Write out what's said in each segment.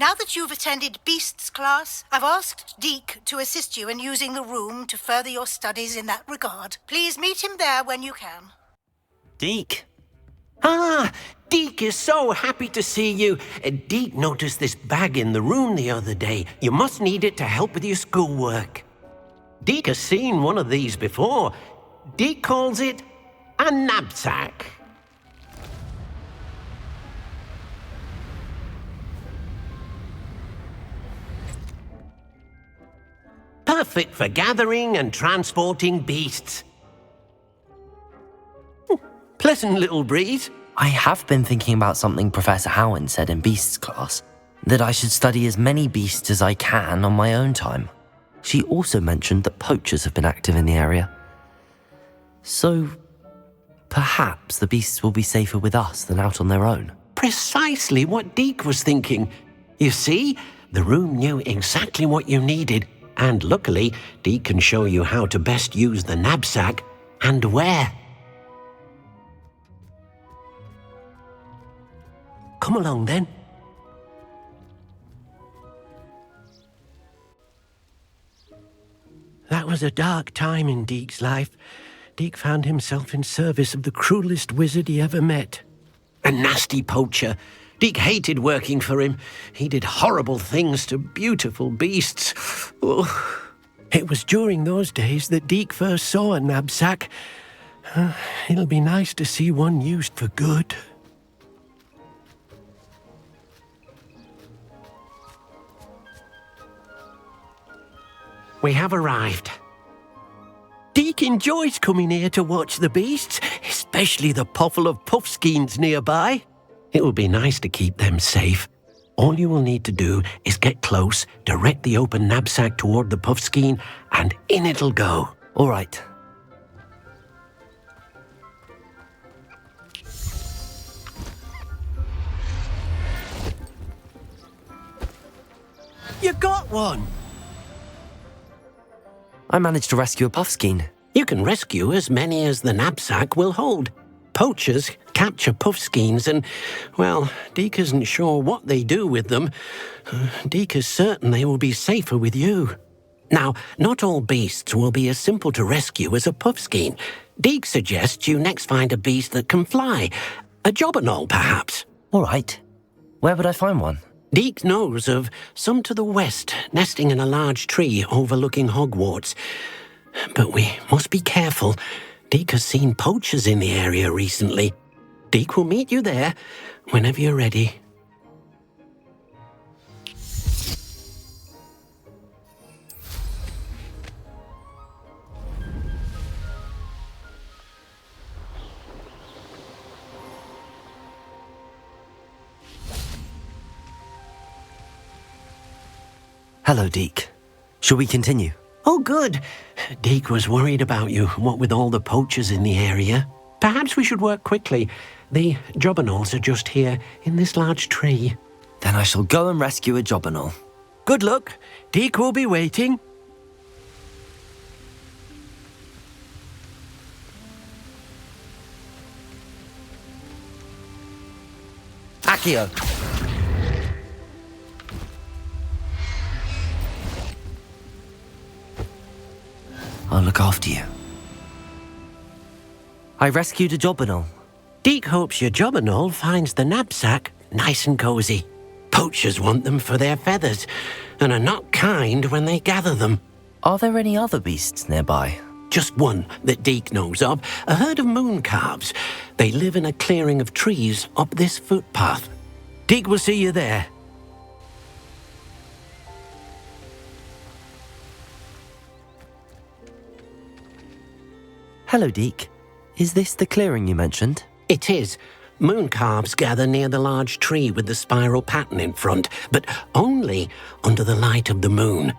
Now that you've attended Beasts class, I've asked Deke to assist you in using the room to further your studies in that regard. Please meet him there when you can. Deke. Ah, Deke is so happy to see you. Deke noticed this bag in the room the other day. You must need it to help with your schoolwork. Deke has seen one of these before. Deke calls it a knapsack. Perfect for gathering and transporting beasts. Pleasant little breeze. I have been thinking about something Professor Howard said in Beasts class, that I should study as many beasts as I can on my own time. She also mentioned that poachers have been active in the area. So, perhaps the beasts will be safer with us than out on their own. Precisely what Deke was thinking. You see, the room knew exactly what you needed, and luckily, Deke can show you how to best use the knapsack and where. Come along then. That was a dark time in Deke's life. Deke found himself in service of the cruelest wizard he ever met. A nasty poacher. Deke hated working for him. He did horrible things to beautiful beasts. Oh. It was during those days that Deke first saw a knapsack. It'll be nice to see one used for good. We have arrived. Deke enjoys coming here to watch the beasts, especially the puffle of puffskeins nearby. It will be nice to keep them safe. All you will need to do is get close, direct the open knapsack toward the puffskein, and in it'll go. All right. You got one! I managed to rescue a puffskein. You can rescue as many as the knapsack will hold. Poachers capture puffskeins and, well, Deke isn't sure what they do with them. Deke is certain they will be safer with you. Now, not all beasts will be as simple to rescue as a puffskein. Deke suggests you next find a beast that can fly. A jobberknoll, perhaps. All right. Where would I find one? Deke knows of some to the west, nesting in a large tree overlooking Hogwarts. But we must be careful. Deke has seen poachers in the area recently. Deke will meet you there whenever you're ready. Hello, Deke. Shall we continue? Oh, good. Deke was worried about you, what with all the poachers in the area. Perhaps we should work quickly. The jobberknolls are just here, in this large tree. Then I shall go and rescue a jobberknoll. Good luck. Deke will be waiting. Accio! I'll look after you. I rescued a jobberknoll. Deke hopes your jobberknoll finds the knapsack nice and cozy. Poachers want them for their feathers and are not kind when they gather them. Are there any other beasts nearby? Just one that Deke knows of, a herd of moon calves. They live in a clearing of trees up this footpath. Deke will see you there. Hello, Deke. Is this the clearing you mentioned? It is. Moon calves gather near the large tree with the spiral pattern in front, but only under the light of the moon.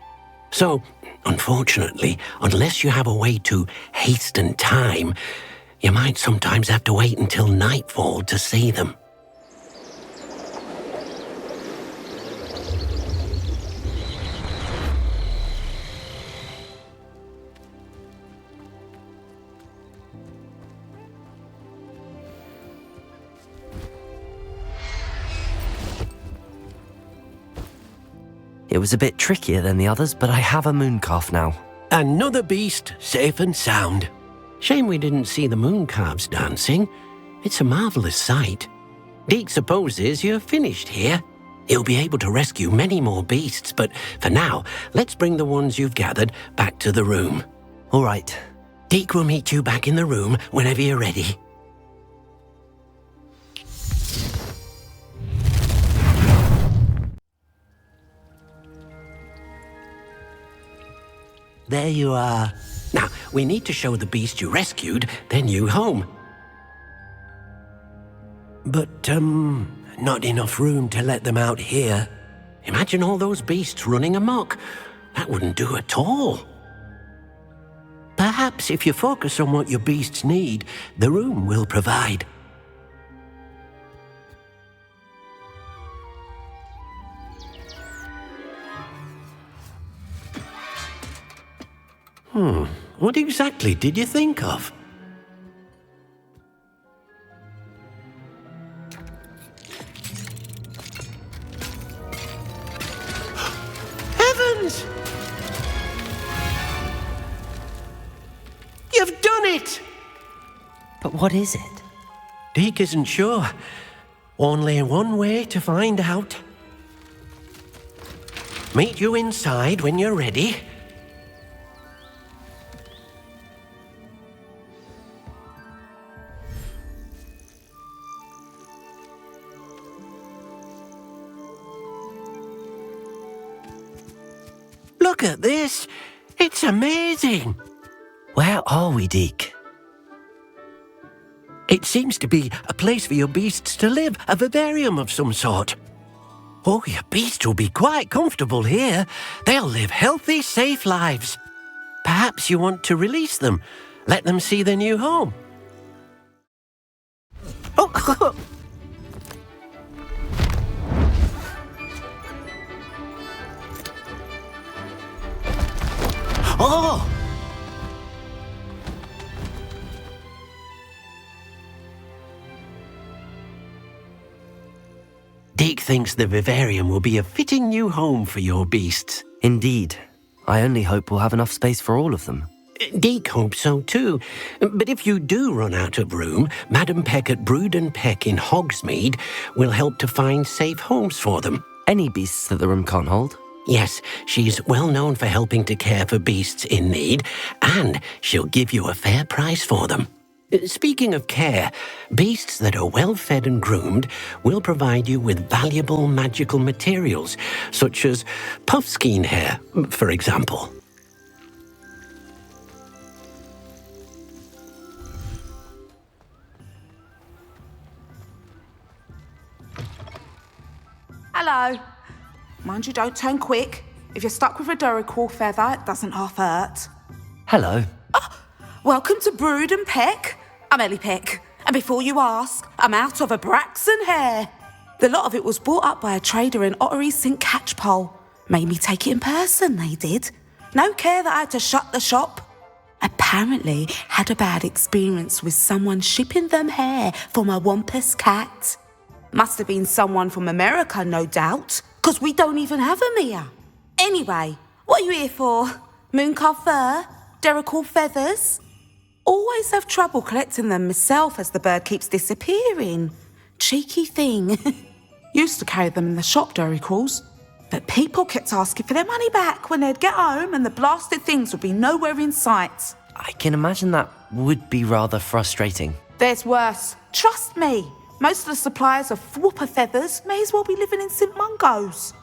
So, unfortunately, unless you have a way to hasten time, you might sometimes have to wait until nightfall to see them. It was a bit trickier than the others, but I have a moon calf now. Another beast, safe and sound. Shame we didn't see the moon calves dancing. It's a marvellous sight. Deke supposes you're finished here. You'll be able to rescue many more beasts, but for now, let's bring the ones you've gathered back to the room. All right. Deke will meet you back in the room whenever you're ready. There you are. Now, we need to show the beast you rescued their new home. But, not enough room to let them out here. Imagine all those beasts running amok. That wouldn't do at all. Perhaps if you focus on what your beasts need, the room will provide. What exactly did you think of? Heavens! You've done it! But what is it? Deke isn't sure. Only one way to find out. Meet you inside when you're ready. Look at this! It's amazing! Where are we, Deke? It seems to be a place for your beasts to live, a vivarium of some sort. Oh, your beasts will be quite comfortable here. They'll live healthy, safe lives. Perhaps you want to release them, let them see their new home. Oh! Oh! Deke thinks the vivarium will be a fitting new home for your beasts. Indeed. I only hope we'll have enough space for all of them. Deke hopes so too. But if you do run out of room, Madam Peck at Brood and Peck in Hogsmeade will help to find safe homes for them. Any beasts that the room can't hold? Yes, she's well known for helping to care for beasts in need, and she'll give you a fair price for them. Speaking of care, beasts that are well fed and groomed will provide you with valuable magical materials, such as puffskein hair, for example. Hello. Mind you don't turn quick. If you're stuck with a Duracell feather, it doesn't half hurt. Hello. Welcome to Brood and Peck. I'm Ellie Peck. And before you ask, I'm out of a Braxton hair. The lot of it was bought up by a trader in Ottery St. Catchpole. Made me take it in person, they did. No care that I had to shut the shop. Apparently had a bad experience with someone shipping them hair for my wampus cat. Must have been someone from America, no doubt, because we don't even have them here. Anyway, what are you here for? Mooncalf fur? Duracell feathers? Always have trouble collecting them myself as the bird keeps disappearing. Cheeky thing. Used to carry them in the shop, Duracells, but people kept asking for their money back when they'd get home and the blasted things would be nowhere in sight. I can imagine that would be rather frustrating. There's worse. Trust me. Most of the suppliers of whooper feathers may as well be living in St. Mungo's.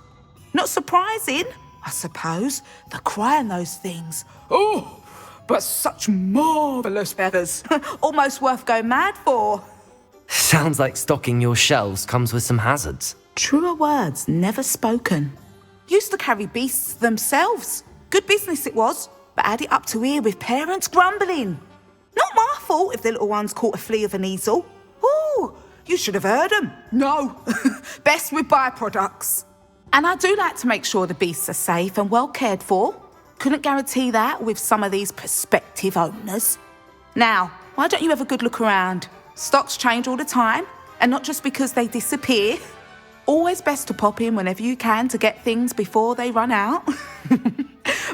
Not surprising, I suppose, the cry on those things. Oh, but such marvellous feathers. Almost worth going mad for. Sounds like stocking your shelves comes with some hazards. Truer words never spoken. Used to carry beasts themselves. Good business it was, but had it up to here with parents grumbling. Not my fault if the little ones caught a flea of an easel. Ooh, you should have heard them. No, best with byproducts. And I do like to make sure the beasts are safe and well cared for. Couldn't guarantee that with some of these prospective owners. Now, why don't you have a good look around? Stocks change all the time, and not just because they disappear. always best to pop in whenever you can to get things before they run out.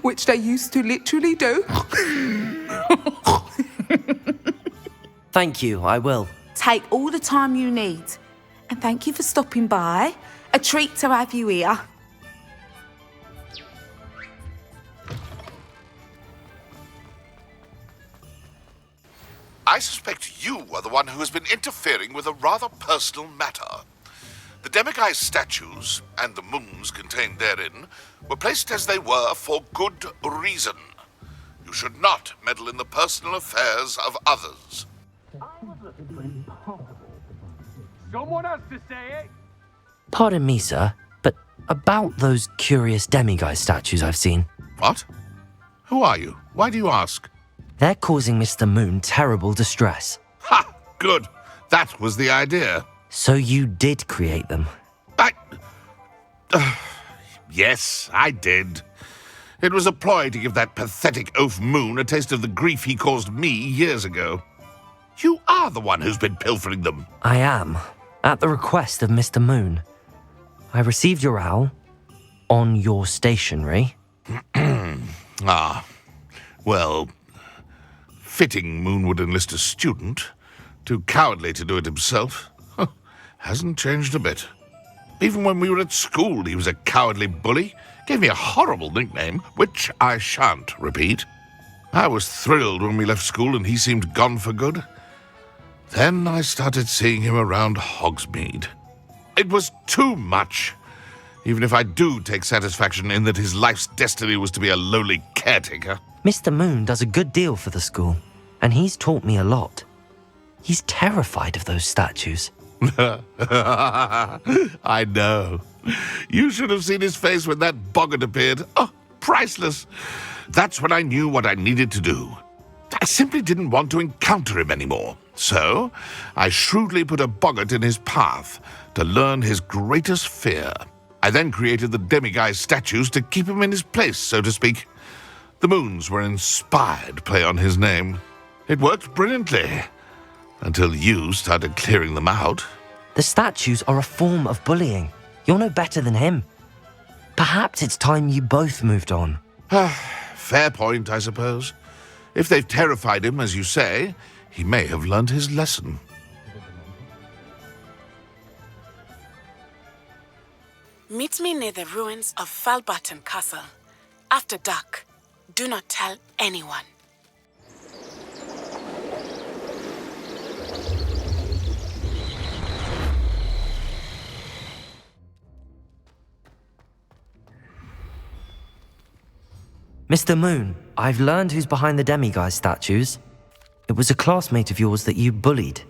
Which they used to literally do. Thank you, I will. Take all the time you need. And thank you for stopping by. A treat to have you here. I suspect you are the one who has been interfering with a rather personal matter. The demiguise statues, and the moons contained therein, were placed as they were for good reason. You should not meddle in the personal affairs of others. Someone has to say it. Pardon me, sir, but about those curious demiguise statues I've seen. What? Who are you? Why do you ask? They're causing Mr. Moon terrible distress. Ha! Good. That was the idea. So you did create them? Yes, I did. It was a ploy to give that pathetic oaf Moon a taste of the grief he caused me years ago. You are the one who's been pilfering them. I am, at the request of Mr. Moon. I received your owl on your stationery. Well, fitting Moon would enlist a student. Too cowardly to do it himself. Hasn't changed a bit. Even when we were at school, he was a cowardly bully. Gave me a horrible nickname, which I shan't repeat. I was thrilled when we left school and he seemed gone for good. Then I started seeing him around Hogsmeade. It was too much. Even if I do take satisfaction in that his life's destiny was to be a lowly caretaker. Mr. Moon does a good deal for the school, and he's taught me a lot. He's terrified of those statues. I know. You should have seen his face when that boggart appeared. Oh, priceless. That's when I knew what I needed to do. I simply didn't want to encounter him anymore. So, I shrewdly put a boggart in his path to learn his greatest fear. I then created the demiguise statues to keep him in his place, so to speak. The moons were an inspired play on his name. It worked brilliantly. Until you started clearing them out. The statues are a form of bullying. You're no better than him. Perhaps it's time you both moved on. Fair point, I suppose. If they've terrified him, as you say, he may have learned his lesson. Meet me near the ruins of Falbutton Castle. After dark. Do not tell anyone. Mr. Moon, I've learned who's behind the demiguise statues. It was a classmate of yours that you bullied,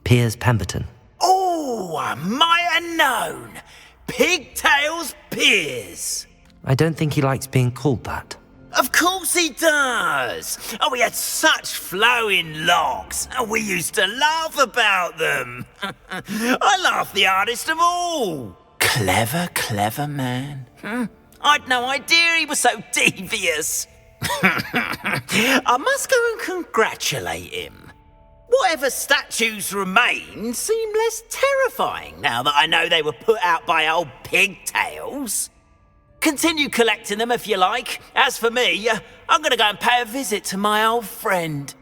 Piers Pemberton. Oh, I might have known. Pigtails Piers. I don't think he likes being called that. Of course he does. Oh, he had such flowing locks, and we used to laugh about them. I laughed the hardest of all. Clever, clever man. I'd no idea he was so devious. I must go and congratulate him. Whatever statues remain seem less terrifying now that I know they were put out by old pigtails. Continue collecting them if you like. As for me, I'm going to go and pay a visit to my old friend.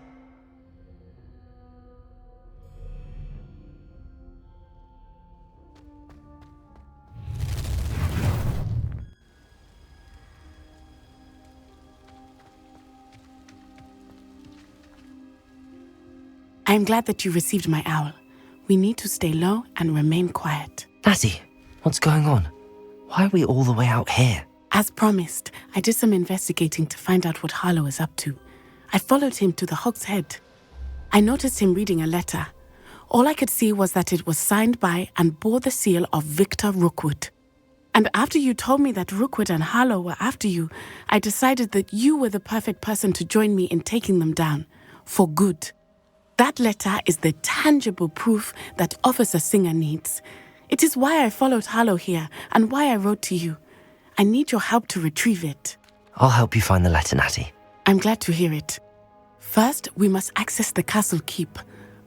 I'm glad that you received my owl. We need to stay low and remain quiet. Naty, what's going on? Why are we all the way out here? As promised, I did some investigating to find out what Harlow is up to. I followed him to the Hog's Head. I noticed him reading a letter. All I could see was that it was signed by and bore the seal of Victor Rookwood. And after you told me that Rookwood and Harlow were after you, I decided that you were the perfect person to join me in taking them down. For good. That letter is the tangible proof that Officer Singer needs. It is why I followed Harlow here and why I wrote to you. I need your help to retrieve it. I'll help you find the letter, Naty. I'm glad to hear it. First, we must access the castle keep.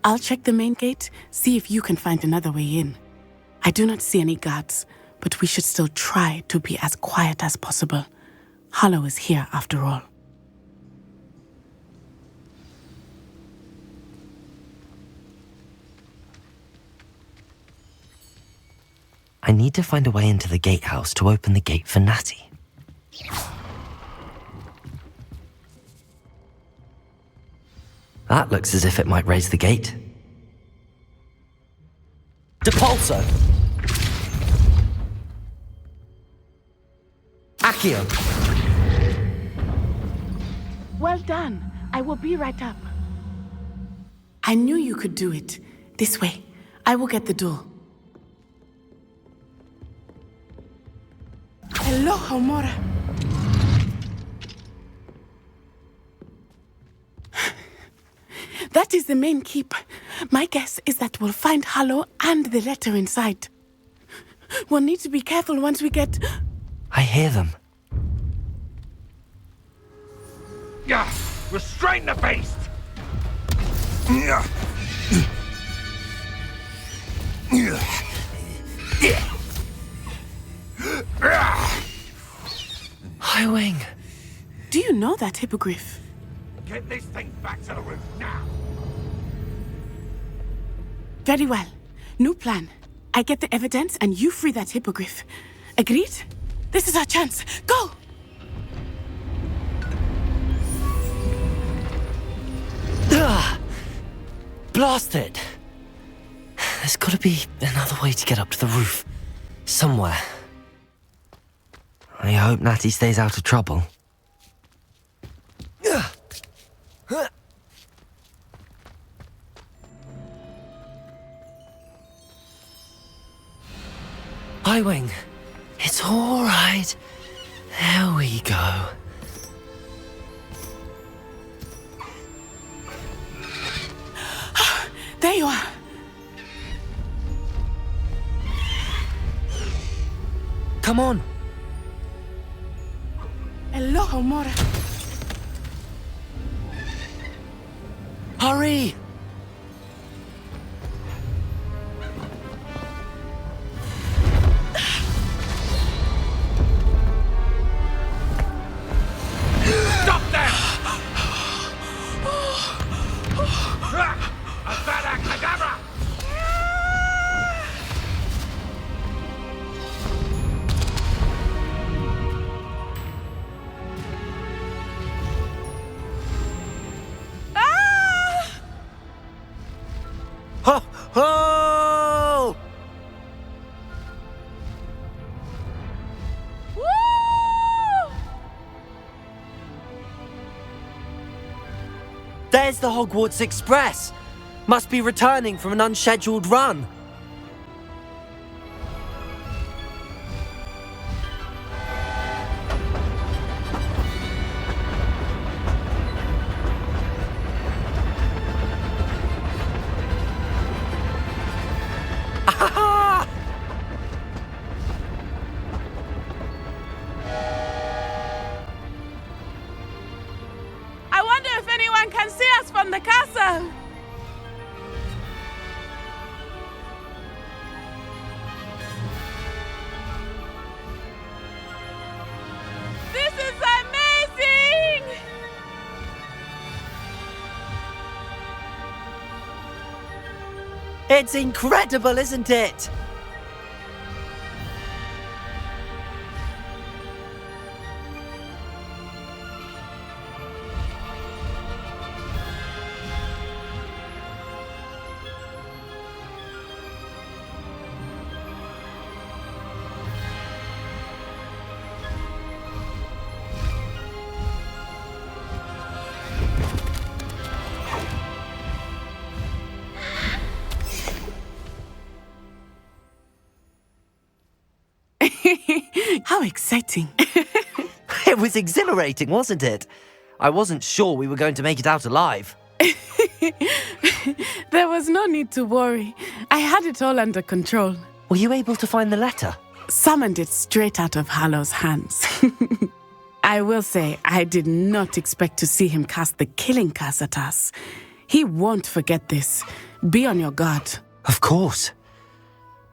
I'll check the main gate, see if you can find another way in. I do not see any guards, but we should still try to be as quiet as possible. Hollow is here after all. I need to find a way into the gatehouse to open the gate for Naty. That looks as if it might raise the gate. Depulso! Accio! Well done. I will be right up. I knew you could do it. This way. I will get the door. Hello, Homora. That is the main keep. My guess is that we'll find Hollow and the letter inside. We'll need to be careful once we get... I hear them. Yeah, restrain the beast! Highwing! Do you know that hippogriff? Get this thing back to the roof now! Very well. New plan. I get the evidence and you free that hippogriff. Agreed? This is our chance. Go! Blast it! There's gotta be another way to get up to the roof. Somewhere. I hope Naty stays out of trouble. Highwing, it's all right. There we go. There you are. Come on. Hello, Homora. Hurry! Stop them! Avada Kedavra! Ho! Ho! There's the Hogwarts Express! Must be returning from an unscheduled run. I wonder if anyone can see us from the castle. This is amazing! It's incredible, isn't it? How exciting. It was exhilarating, wasn't it? I wasn't sure we were going to make it out alive. There was no need to worry. I had it all under control. Were you able to find the letter? Summoned it straight out of Hollow's hands. I will say, I did not expect to see him cast the killing curse at us. He won't forget this. Be on your guard. Of course.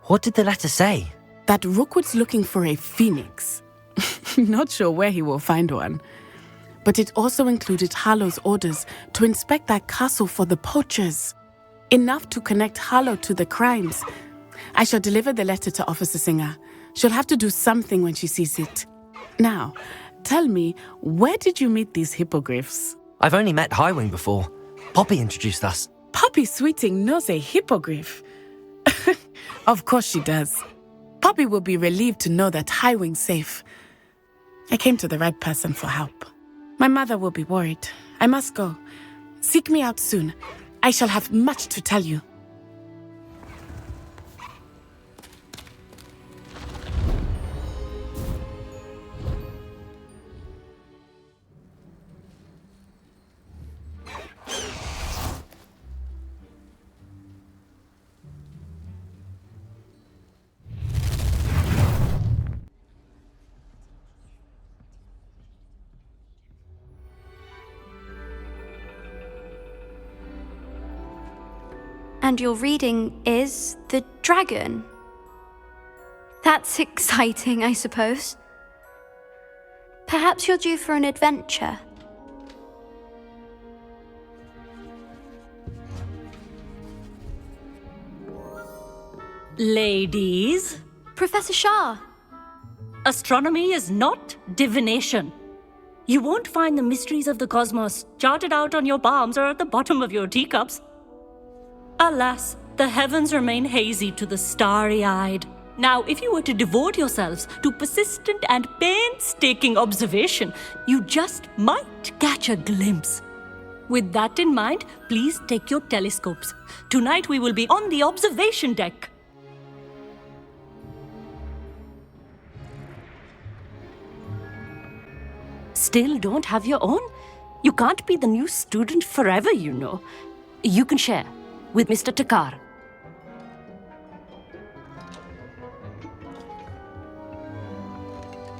What did the letter say? That Rookwood's looking for a phoenix. Not sure where he will find one. But it also included Harlow's orders to inspect that castle for the poachers. Enough to connect Harlow to the crimes. I shall deliver the letter to Officer Singer. She'll have to do something when she sees it. Now, tell me, where did you meet these hippogriffs? I've only met Highwing before. Poppy introduced us. Poppy Sweeting knows a hippogriff. Of course she does. Poppy will be relieved to know that Highwing's safe. I came to the right person for help. My mother will be worried. I must go. Seek me out soon. I shall have much to tell you. And your reading is The Dragon. That's exciting, I suppose. Perhaps you're due for an adventure. Ladies, Professor Shah. astronomy is not divination. You won't find the mysteries of the cosmos charted out on your palms or at the bottom of your teacups. Alas, the heavens remain hazy to the starry-eyed. Now, if you were to devote yourselves to persistent and painstaking observation, you just might catch a glimpse. With that in mind, please take your telescopes. Tonight we will be on the observation deck. Still don't have your own? You can't be the new student forever, you know. You can share with Mr. Takar.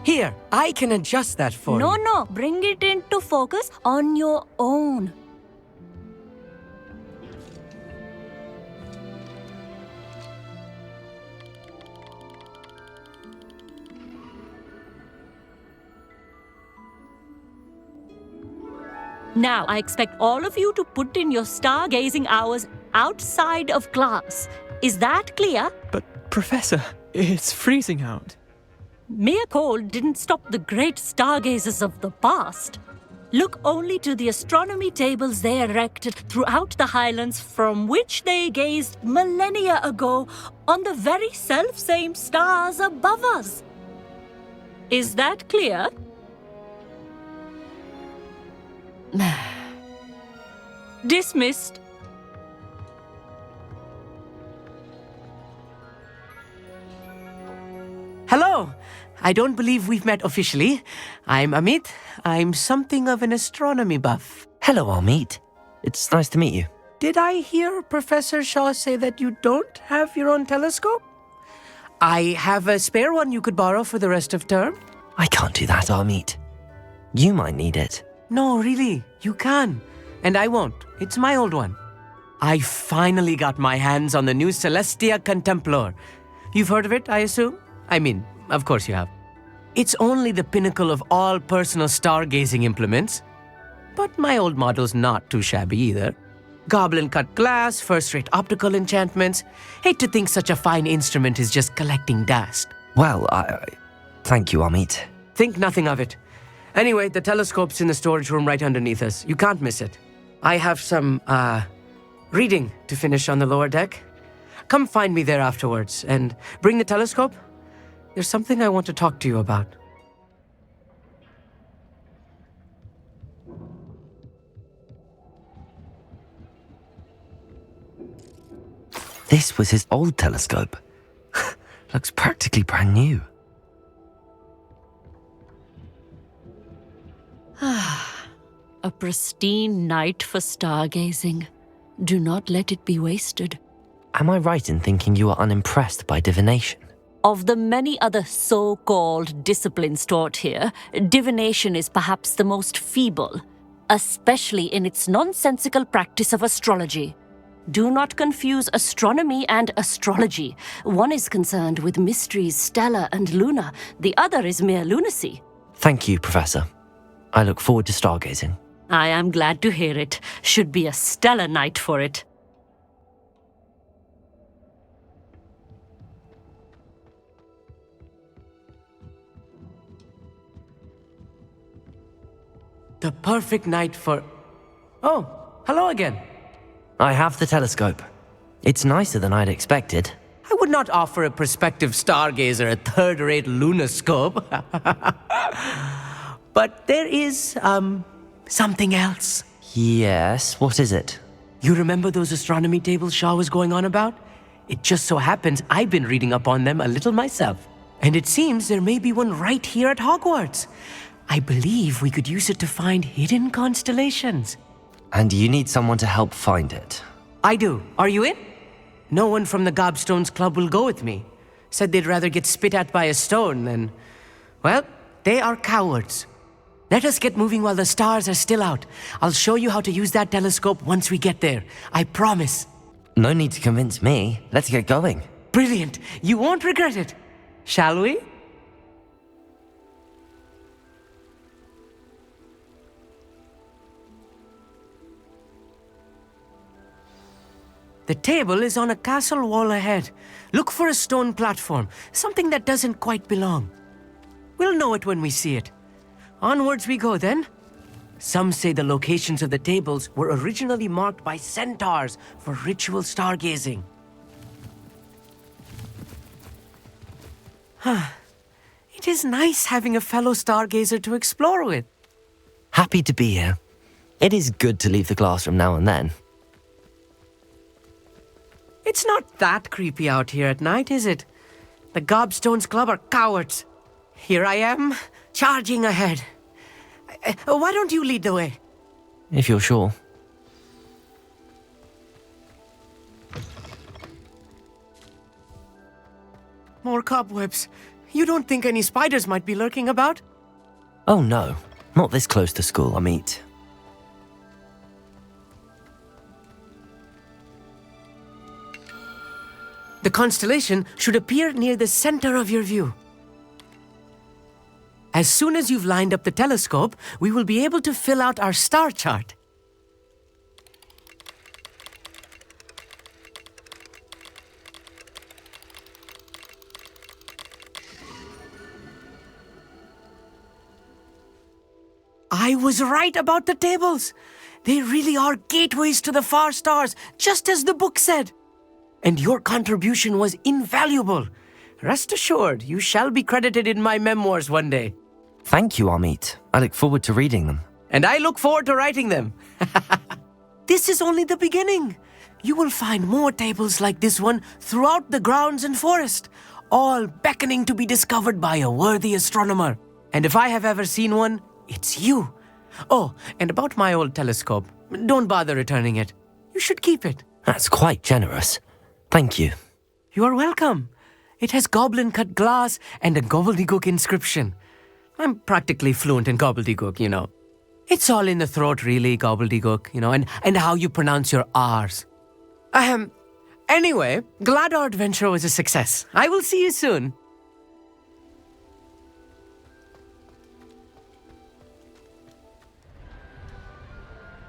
Here, I can adjust that for you. No, bring it into focus on your own. Now, I expect all of you to put in your stargazing hours outside of class. Is that clear? But, Professor, it's freezing out. Mere cold didn't stop the great stargazers of the past. Look only to the astronomy tables they erected throughout the highlands from which they gazed millennia ago on the very self-same stars above us. Is that clear? Dismissed. Hello. I don't believe we've met officially. I'm Amit. I'm something of an astronomy buff. Hello, Amit. It's nice to meet you. Did I hear Professor Shaw say that you don't have your own telescope? I have a spare one you could borrow for the rest of term. I can't do that, Amit. You might need it. No, really, you can. And I won't. It's my old one. I finally got my hands on the new Celestia Contemplar. You've heard of it, I assume? I mean, of course you have. It's only the pinnacle of all personal stargazing implements. But my old model's not too shabby either. Goblin-cut glass, first-rate optical enchantments. Hate to think such a fine instrument is just collecting dust. Well, thank you, Amit. Think nothing of it. Anyway, the telescope's in the storage room right underneath us. You can't miss it. I have some, reading to finish on the lower deck. Come find me there afterwards, and bring the telescope. There's something I want to talk to you about. This was his old telescope. Looks practically brand new. A pristine night for stargazing. Do not let it be wasted. Am I right in thinking you are unimpressed by divination? Of the many other so-called disciplines taught here, divination is perhaps the most feeble, especially in its nonsensical practice of astrology. Do not confuse astronomy and astrology. One is concerned with mysteries stellar and lunar. The other is mere lunacy. Thank you, Professor. I look forward to stargazing. I am glad to hear it. Should be a stellar night for it. The perfect night for... Oh, hello again. I have the telescope. It's nicer than I'd expected. I would not offer a prospective stargazer a third-rate lunoscope. But there is, something else. Yes, what is it? You remember those astronomy tables Shaw was going on about? It just so happens I've been reading up on them a little myself. And it seems there may be one right here at Hogwarts. I believe we could use it to find hidden constellations. And you need someone to help find it. I do. Are you in? No one from the Gobstones Club will go with me. Said they'd rather get spit at by a stone than... Well, they are cowards. Let us get moving while the stars are still out. I'll show you how to use that telescope once we get there. I promise. No need to convince me. Let's get going. Brilliant. You won't regret it. Shall we? The table is on a castle wall ahead. Look for a stone platform, something that doesn't quite belong. We'll know it when we see it. Onwards we go then. Some say the locations of the tables were originally marked by centaurs for ritual stargazing. It is nice having a fellow stargazer to explore with. Happy to be here. It is good to leave the classroom now and then. It's not that creepy out here at night, is it? The Gobstones Club are cowards. Here I am, charging ahead. Why don't you lead the way? If you're sure. More cobwebs. You don't think any spiders might be lurking about? Oh no, not this close to school, I mean. The constellation should appear near the center of your view. As soon as you've lined up the telescope, we will be able to fill out our star chart. I was right about the tables. They really are gateways to the far stars, just as the book said. And your contribution was invaluable. Rest assured, you shall be credited in my memoirs one day. Thank you, Amit. I look forward to reading them. And I look forward to writing them. This is only the beginning. You will find more tables like this one throughout the grounds and forest, all beckoning to be discovered by a worthy astronomer. And if I have ever seen one, it's you. Oh, and about my old telescope, don't bother returning it. You should keep it. That's quite generous. Thank you. You are welcome. It has goblin-cut glass and a gobbledygook inscription. I'm practically fluent in gobbledygook, you know. It's all in the throat, really, gobbledygook, you know, and how you pronounce your R's. Anyway, glad our adventure was a success. I will see you soon.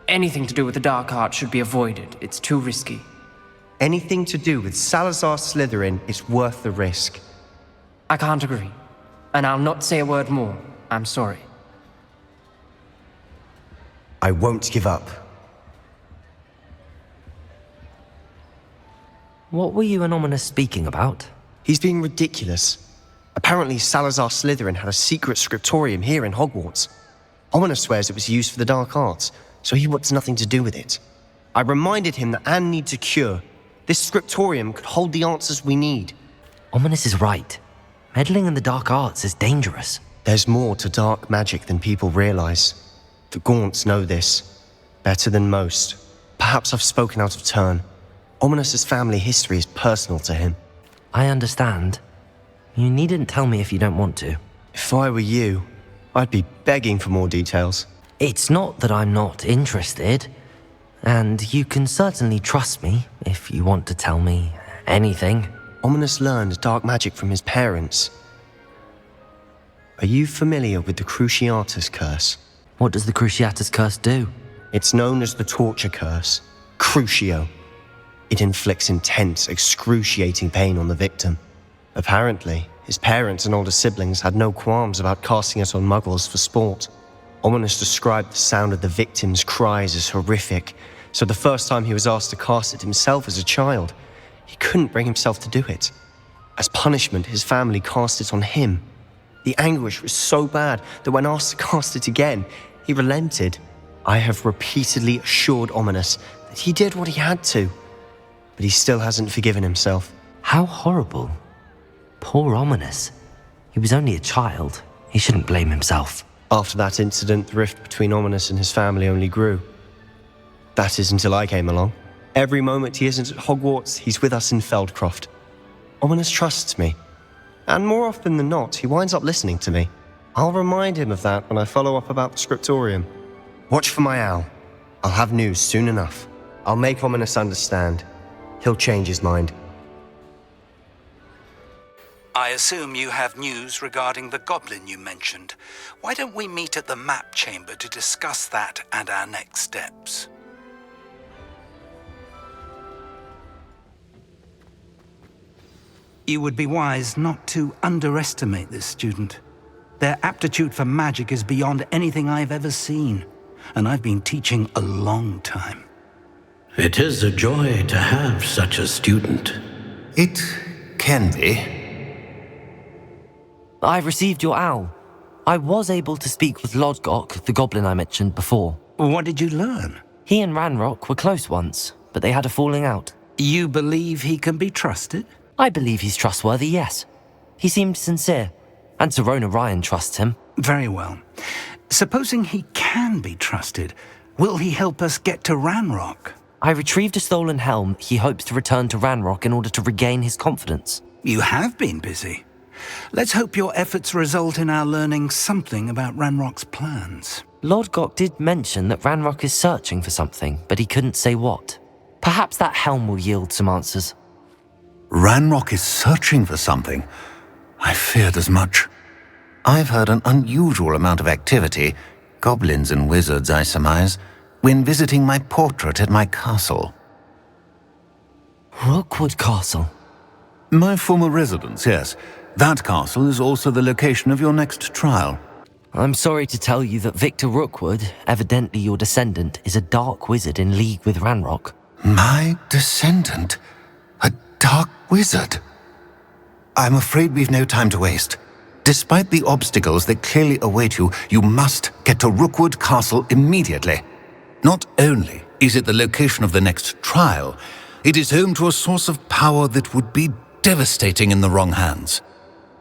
Anything to do with the dark art should be avoided. It's too risky. Anything to do with Salazar Slytherin is worth the risk. I can't agree. And I'll not say a word more. I'm sorry. I won't give up. What were you and Ominous speaking about? He's being ridiculous. Apparently Salazar Slytherin had a secret scriptorium here in Hogwarts. Ominous swears it was used for the dark arts, so he wants nothing to do with it. I reminded him that Anne needs a cure. This scriptorium could hold the answers we need. Ominous is right. Meddling in the dark arts is dangerous. There's more to dark magic than people realize. The Gaunts know this, better than most. Perhaps I've spoken out of turn. Ominous's family history is personal to him. I understand. You needn't tell me if you don't want to. If I were you, I'd be begging for more details. It's not that I'm not interested. and you can certainly trust me if you want to tell me anything. Ominous learned dark magic from his parents. Are you familiar with the Cruciatus Curse? What does the Cruciatus Curse do? It's known as the Torture Curse. Crucio. It inflicts intense, excruciating pain on the victim. Apparently, his parents and older siblings had no qualms about casting it on muggles for sport. Ominous described the sound of the victim's cries as horrific, so the first time he was asked to cast it himself as a child, he couldn't bring himself to do it. As punishment, his family cast it on him. The anguish was so bad that when asked to cast it again, he relented. I have repeatedly assured Ominous that he did what he had to, but he still hasn't forgiven himself. How horrible. Poor Ominous. He was only a child. He shouldn't blame himself. After that incident, the rift between Ominous and his family only grew. That is until I came along. Every moment he isn't at Hogwarts, he's with us in Feldcroft. Ominous trusts me. And more often than not, he winds up listening to me. I'll remind him of that when I follow up about the scriptorium. Watch for my owl. I'll have news soon enough. I'll make Ominous understand. He'll change his mind. I assume you have news regarding the goblin you mentioned. Why don't we meet at the map chamber to discuss that and our next steps? You would be wise not to underestimate this student. Their aptitude for magic is beyond anything I've ever seen, and I've been teaching a long time. It is a joy to have such a student. It can be. I've received your owl. I was able to speak with Lodgok, the goblin I mentioned before. What did you learn? He and Ranrock were close once, but they had a falling out. You believe he can be trusted? I believe he's trustworthy, yes. He seemed sincere, and Serona Ryan trusts him. Very well. Supposing he can be trusted, will he help us get to Ranrock? I retrieved a stolen helm he hopes to return to Ranrock in order to regain his confidence. You have been busy. Let's hope your efforts result in our learning something about Ranrock's plans. Lodgok did mention that Ranrock is searching for something, but he couldn't say what. Perhaps that helm will yield some answers. Ranrock is searching for something. I feared as much. I've heard an unusual amount of activity, goblins and wizards, I surmise, when visiting my portrait at my castle. Rookwood Castle? My former residence, yes. That castle is also the location of your next trial. I'm sorry to tell you that Victor Rookwood, evidently your descendant, is a dark wizard in league with Ranrock. My descendant? A dark wizard? I'm afraid we've no time to waste. Despite the obstacles that clearly await you, you must get to Rookwood Castle immediately. Not only is it the location of the next trial, it is home to a source of power that would be devastating in the wrong hands.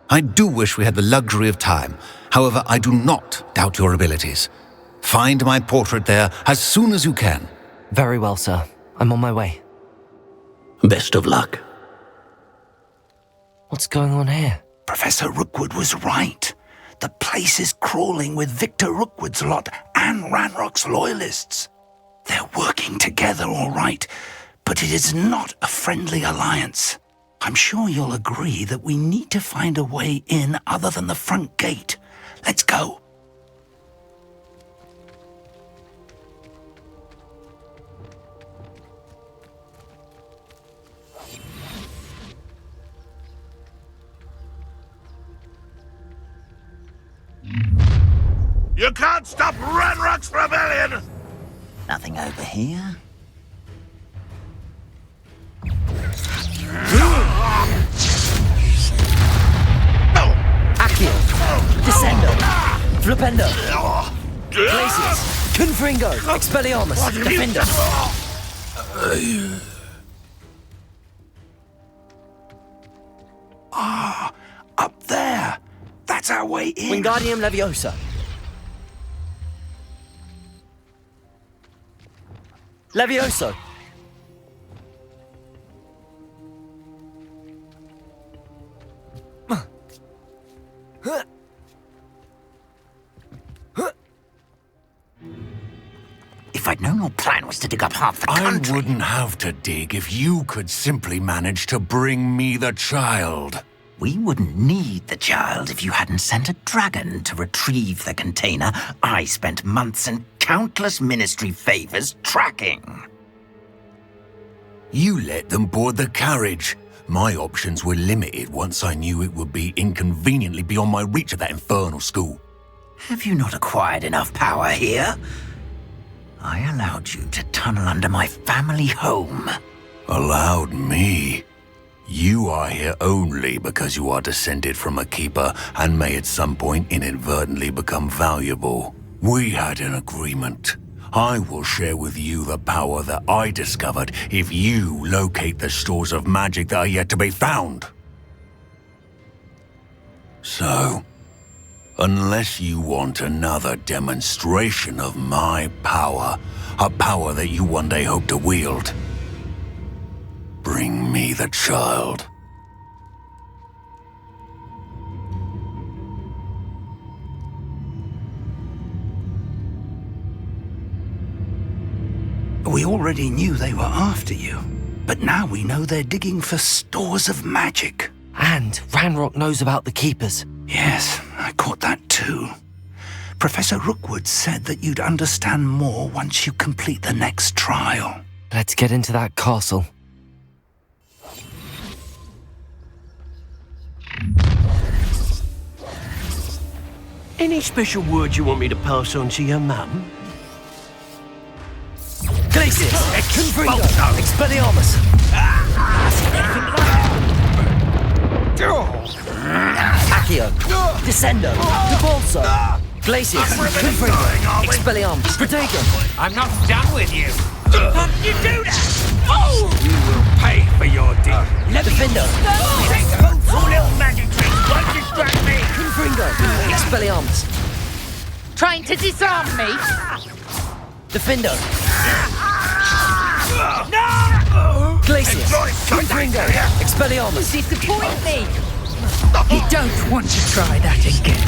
I do wish we had the luxury of time. However, I do not doubt your abilities. Find my portrait there as soon as you can. Very well, sir. I'm on my way. Best of luck. What's going on here? Professor Rookwood was right. The place is crawling with Victor Rookwood's lot and Ranrock's loyalists. They're working together, all right, but it is not a friendly alliance. I'm sure you'll agree that we need to find a way in other than the front gate. Let's go. You can't stop Ranrock's rebellion! Nothing over here. Accio, Descendo, Flipendo, Glacius, Confringo, Expelliarmus, Defender. Up there. That's our way in. Wingardium Leviosa. Levioso. If I'd known original plan was to dig up half the country. I wouldn't have to dig if you could simply manage to bring me the child. We wouldn't need the child if you hadn't sent a dragon to retrieve the container I spent months and countless ministry favors tracking. You let them board the carriage. My options were limited once I knew it would be inconveniently beyond my reach at that infernal school. Have you not acquired enough power here? I allowed you to tunnel under my family home. Allowed me? You are here only because you are descended from a keeper and may at some point inadvertently become valuable. We had an agreement. I will share with you the power that I discovered if you locate the stores of magic that are yet to be found. So, unless you want another demonstration of my power, a power that you one day hope to wield, bring me the child. We already knew they were after you, but now we know they're digging for stores of magic. And Ranrock knows about the keepers. Yes, I caught that too. Professor Rookwood said that you'd understand more once you complete the next trial. Let's get into that castle. Any special words you want me to pass on to your mum? Glacius! Confringo! Expelliarmus! Accio! Descendo! Debolso! Glacius! Confringo! Expelliarmus! Protego! I'm not done with you. How did you do that? Oh! You will pay for your deed. Defendo! Two little magic tricks won't distract me. Confringo! Expelliarmus! Trying to disarm me? Defendo! No! Glacius! Confringo! Expelliarmus! Disappoint me! You don't want to try that again.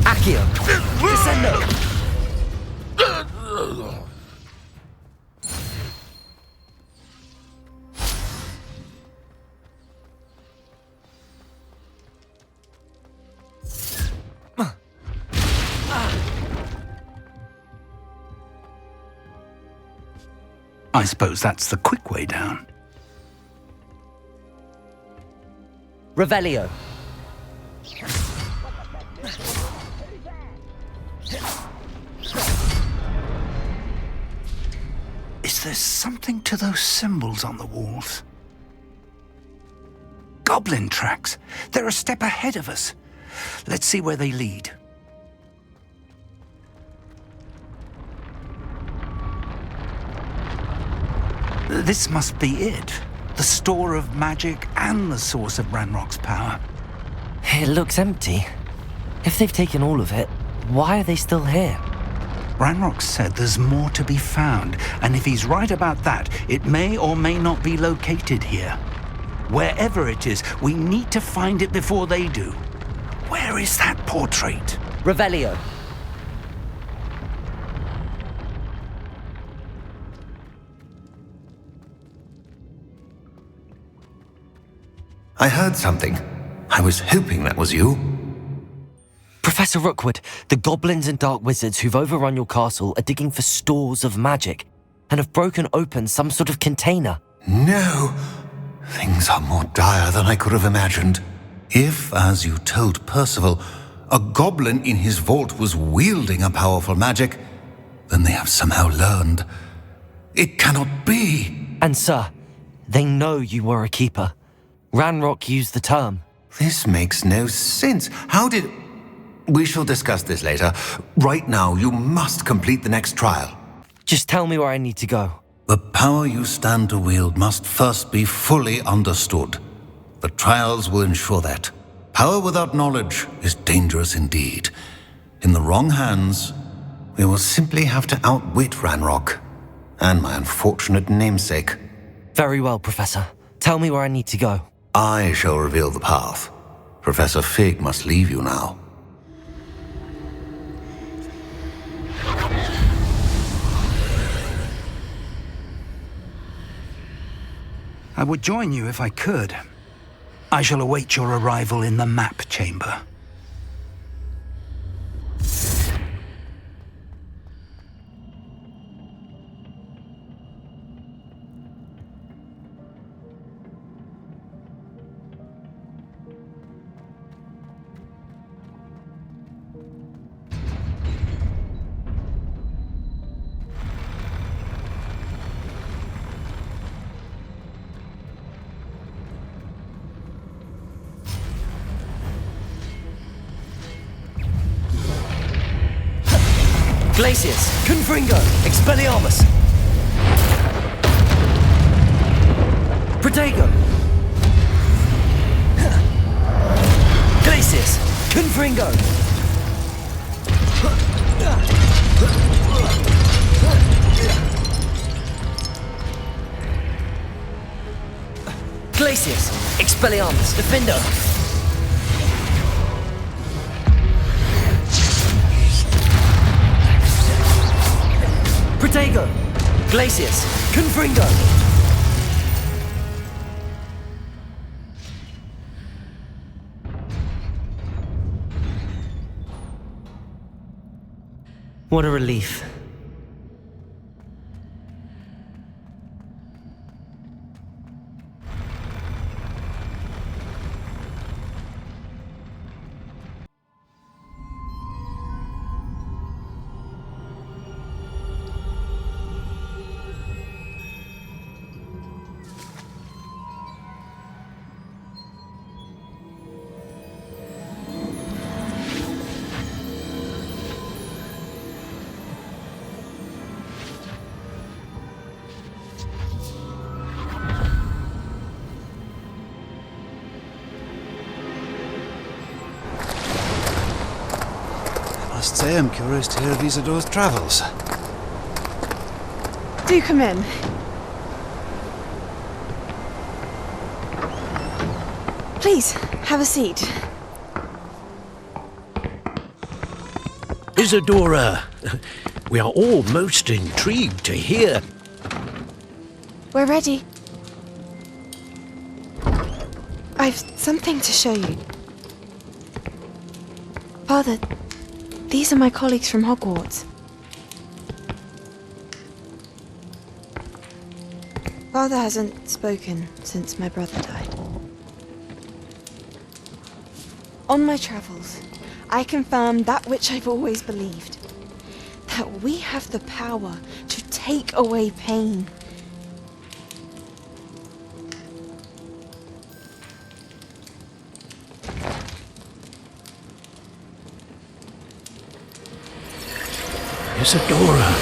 Accio! Descendo! I suppose that's the quick way down. Revelio. Is there something to those symbols on the walls? Goblin tracks. They're a step ahead of us. Let's see where they lead. This must be it. The store of magic and the source of Ranrock's power. It looks empty. If they've taken all of it, why are they still here? Ranrock said there's more to be found, and if he's right about that, it may or may not be located here. Wherever it is, we need to find it before they do. Where is that portrait? Revelio. I heard something. I was hoping that was you. Professor Rookwood, the goblins and dark wizards who've overrun your castle are digging for stores of magic and have broken open some sort of container. No. Things are more dire than I could have imagined. If, as you told Percival, a goblin in his vault was wielding a powerful magic, then they have somehow learned. It cannot be. And sir, they know you were a keeper. Ranrock used the term. This makes no sense. How did... We shall discuss this later. Right now, you must complete the next trial. Just tell me where I need to go. The power you stand to wield must first be fully understood. The trials will ensure that. Power without knowledge is dangerous indeed. In the wrong hands, we will simply have to outwit Ranrock and my unfortunate namesake. Very well, Professor. Tell me where I need to go. I shall reveal the path. Professor Fig must leave you now. I would join you if I could. I shall await your arrival in the map chamber. Glacius, Confringo, Expelliarmus. Protego. Glacius, Confringo. Glacius, Expelliarmus, Defender. Protego, Glacius, Confringo. What a relief. I must say I'm curious to hear of Isidore's travels. Do come in. Please, have a seat. Isadora, we are all most intrigued to hear. We're ready. I've something to show you. Father, these are my colleagues from Hogwarts. Father hasn't spoken since my brother died. On my travels, I confirmed that which I've always believed. That we have the power to take away pain. Isadora.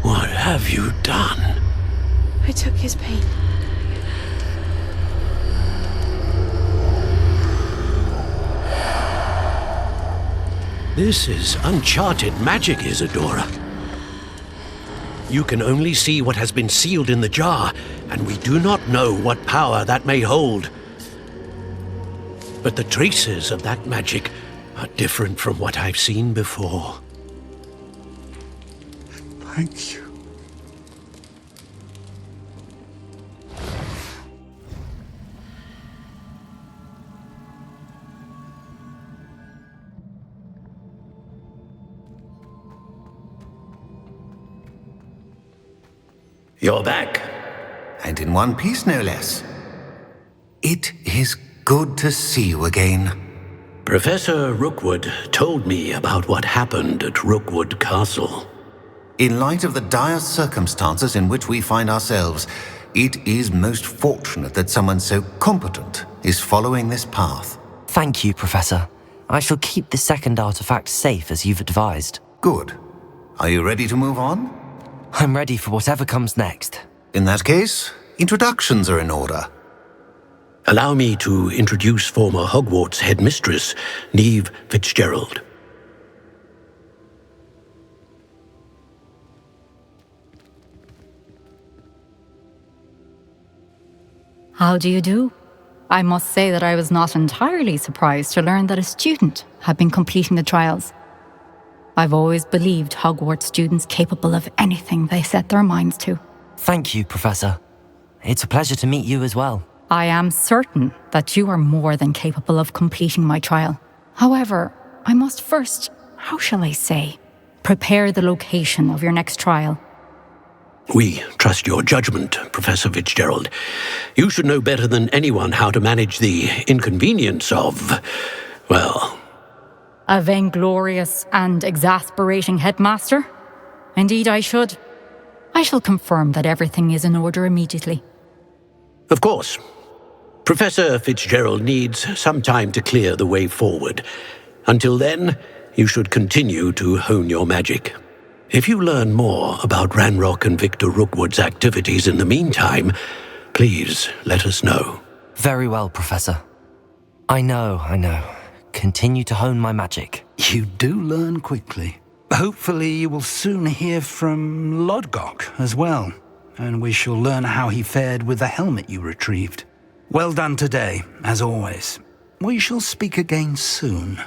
What have you done? I took his pain. This is uncharted magic, Isadora. You can only see what has been sealed in the jar, and we do not know what power that may hold. But the traces of that magic are different from what I've seen before. Thank you. You're back. And in one piece, no less. It is good to see you again. Professor Rookwood told me about what happened at Rookwood Castle. In light of the dire circumstances in which we find ourselves, it is most fortunate that someone so competent is following this path. Thank you, Professor. I shall keep the second artifact safe as you've advised. Good. Are you ready to move on? I'm ready for whatever comes next. In that case, introductions are in order. Allow me to introduce former Hogwarts headmistress, Neve Fitzgerald. How do you do? I must say that I was not entirely surprised to learn that a student had been completing the trials. I've always believed Hogwarts students capable of anything they set their minds to. Thank you, Professor. It's a pleasure to meet you as well. I am certain that you are more than capable of completing my trial. However, I must first, how shall I say, prepare the location of your next trial. We trust your judgment, Professor Fitzgerald. You should know better than anyone how to manage the inconvenience of, well... A vainglorious and exasperating headmaster? Indeed I should. I shall confirm that everything is in order immediately. Of course. Professor Fitzgerald needs some time to clear the way forward. Until then, you should continue to hone your magic. If you learn more about Ranrock and Victor Rookwood's activities in the meantime, please let us know. Very well, Professor. I know. Continue to hone my magic. You do learn quickly. Hopefully you will soon hear from Lodgok as well, and we shall learn how he fared with the helmet you retrieved. Well done today, as always. We shall speak again soon.